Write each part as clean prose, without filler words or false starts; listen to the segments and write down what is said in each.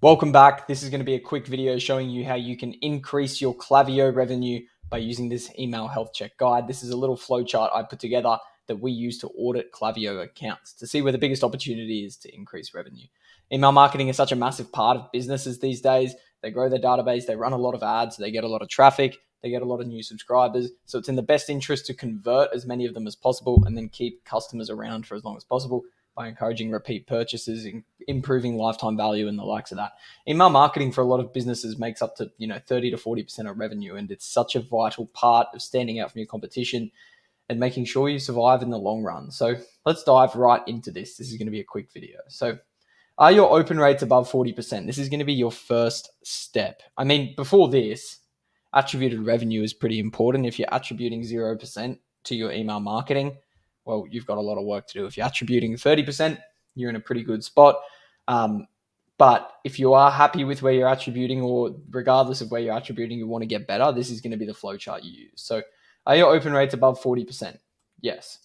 Welcome back. This is going to be a quick video showing you how you can increase your Klaviyo revenue by using this email health check guide. This is a little flowchart I put together that we use to audit Klaviyo accounts to see where the biggest opportunity is to increase revenue. Email marketing is such a massive part of businesses these days. They grow their database, they run a lot of ads, they get a lot of traffic, they get a lot of new subscribers. So it's in the best interest to convert as many of them as possible and then keep customers around for as long as possible by encouraging repeat purchases, improving lifetime value and the likes of that. Email marketing for a lot of businesses makes up to 30 to 40% of revenue, and it's such a vital part of standing out from your competition and making sure you survive in the long run. So let's dive right into this. This is going to be a quick video. So are your open rates above 40%? This is going to be your first step. I mean, before this, attributed revenue is pretty important. If you're attributing 0% to your email marketing, well, you've got a lot of work to do. If you're attributing 30%, you're in a pretty good spot. But if you are happy with where you're attributing, or regardless of where you're attributing, you want to get better, this is going to be the flowchart you use. So are your open rates above 40%? Yes.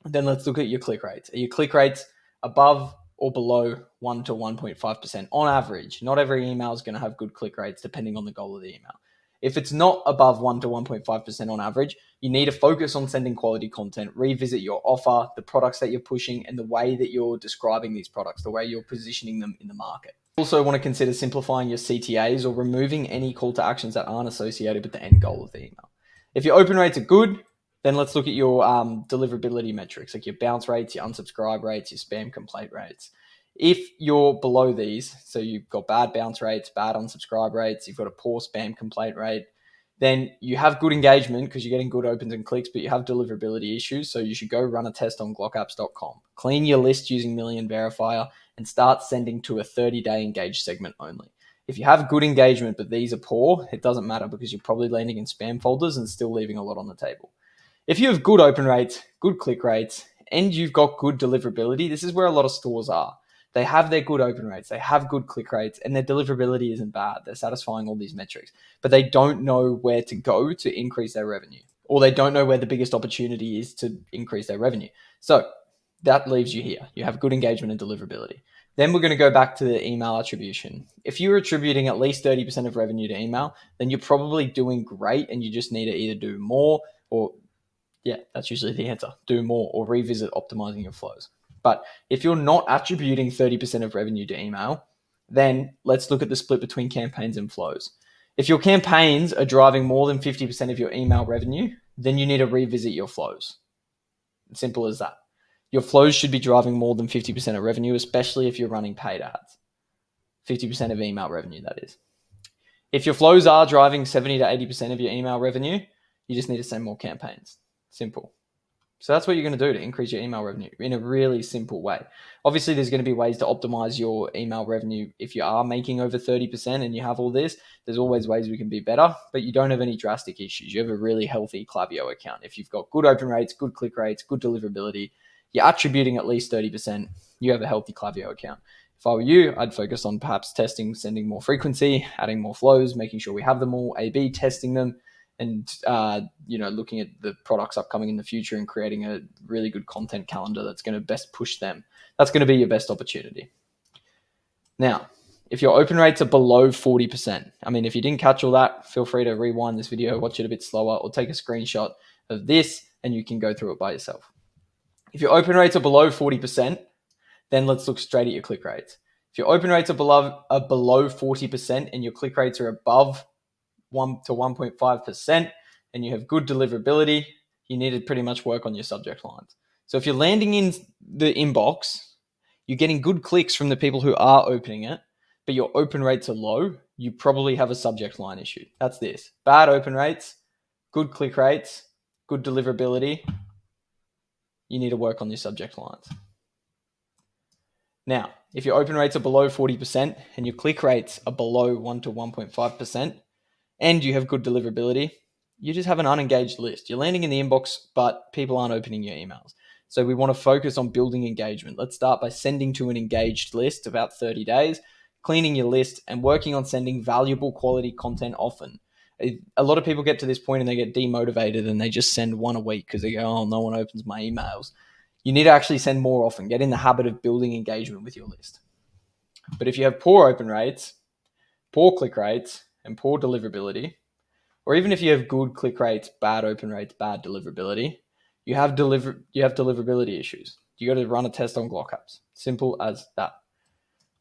Then let's look at your click rates. Are your click rates above or below 1 to 1.5% on average? Not every email is going to have good click rates depending on the goal of the email. If it's not above 1 to 1.5% on average, you need to focus on sending quality content, revisit your offer, the products that you're pushing, and the way that you're describing these products, the way you're positioning them in the market. Also want to consider simplifying your CTAs or removing any call to actions that aren't associated with the end goal of the email. If your open rates are good, then let's look at your deliverability metrics, like your bounce rates, your unsubscribe rates, your spam complaint rates. If you're below these, so you've got bad bounce rates, bad unsubscribe rates, you've got a poor spam complaint rate, then you have good engagement because you're getting good opens and clicks, but you have deliverability issues. So you should go run a test on glockapps.com. Clean your list using Million Verifier and start sending to a 30-day engaged segment only. If you have good engagement, but these are poor, it doesn't matter because you're probably landing in spam folders and still leaving a lot on the table. If you have good open rates, good click rates, and you've got good deliverability, this is where a lot of stores are. They have their good open rates, they have good click rates, and their deliverability isn't bad. They're satisfying all these metrics, but they don't know where to go to increase their revenue, or they don't know where the biggest opportunity is to increase their revenue. So that leaves you here. You have good engagement and deliverability. Then we're going to go back to the email attribution. If you're attributing at least 30% of revenue to email, then you're probably doing great, and you just need to either do more or that's usually the answer. Do more or revisit optimizing your flows. But if you're not attributing 30% of revenue to email, then let's look at the split between campaigns and flows. If your campaigns are driving more than 50% of your email revenue, then you need to revisit your flows. Simple as that. Your flows should be driving more than 50% of revenue, especially if you're running paid ads. 50% of email revenue, that is. If your flows are driving 70 to 80% of your email revenue, you just need to send more campaigns. Simple. So that's what you're going to do to increase your email revenue in a really simple way. Obviously, there's going to be ways to optimize your email revenue. If you are making over 30% and you have all this, there's always ways we can be better, but you don't have any drastic issues. You have a really healthy Klaviyo account. If you've got good open rates, good click rates, good deliverability, you're attributing at least 30%, you have a healthy Klaviyo account. If I were you, I'd focus on perhaps testing, sending more frequency, adding more flows, making sure we have them all, A/B testing them, and looking at the products upcoming in the future and creating a really good content calendar that's going to best push them. That's going to be your best opportunity. Now, if your open rates are below 40%, I mean, if you didn't catch all that, feel free to rewind this video, watch it a bit slower, or take a screenshot of this and you can go through it by yourself. If your open rates are below 40%, then let's look straight at your click rates. If your open rates are below 40% and your click rates are above 1 to 1.5% and you have good deliverability, you need to pretty much work on your subject lines. So if you're landing in the inbox, you're getting good clicks from the people who are opening it, but your open rates are low, you probably have a subject line issue. That's this. Bad open rates, good click rates, good deliverability. You need to work on your subject lines. Now, if your open rates are below 40% and your click rates are below 1 to 1.5%, and you have good deliverability, you just have an unengaged list. You're landing in the inbox, but people aren't opening your emails. So we want to focus on building engagement. Let's start by sending to an engaged list about 30 days, cleaning your list, and working on sending valuable quality content often. A lot of people get to this point and they get demotivated and they just send one a week because they go, oh, no one opens my emails. You need to actually send more often. Get in the habit of building engagement with your list. But if you have poor open rates, poor click rates, and poor deliverability, or even if you have good click rates, bad open rates, bad deliverability, you have deliverability issues. You got to run a test on Glock apps. Simple as that.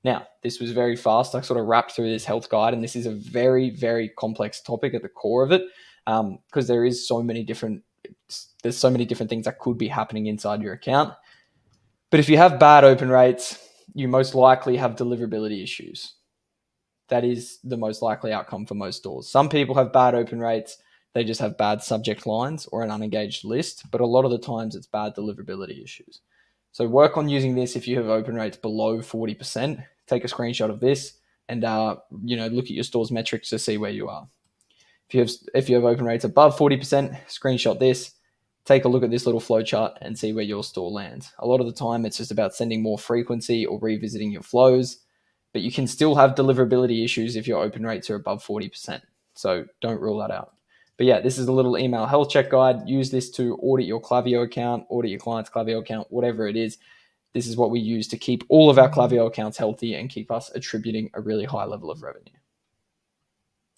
Now, this was very fast. I sort of wrapped through this health guide, and this is a very, very complex topic at the core of it, because there's so many different things that could be happening inside your account. But if you have bad open rates, you most likely have deliverability issues. That is the most likely outcome for most stores. Some people have bad open rates. They just have bad subject lines or an unengaged list. But a lot of the times it's bad deliverability issues. So work on using this if you have open rates below 40%. Take a screenshot of this and look at your store's metrics to see where you are. If you have open rates above 40%, screenshot this. Take a look at this little flow chart and see where your store lands. A lot of the time it's just about sending more frequency or revisiting your flows, but you can still have deliverability issues if your open rates are above 40%. So don't rule that out. But yeah, this is a little email health check guide. Use this to audit your Klaviyo account, audit your client's Klaviyo account, whatever it is. This is what we use to keep all of our Klaviyo accounts healthy and keep us attributing a really high level of revenue.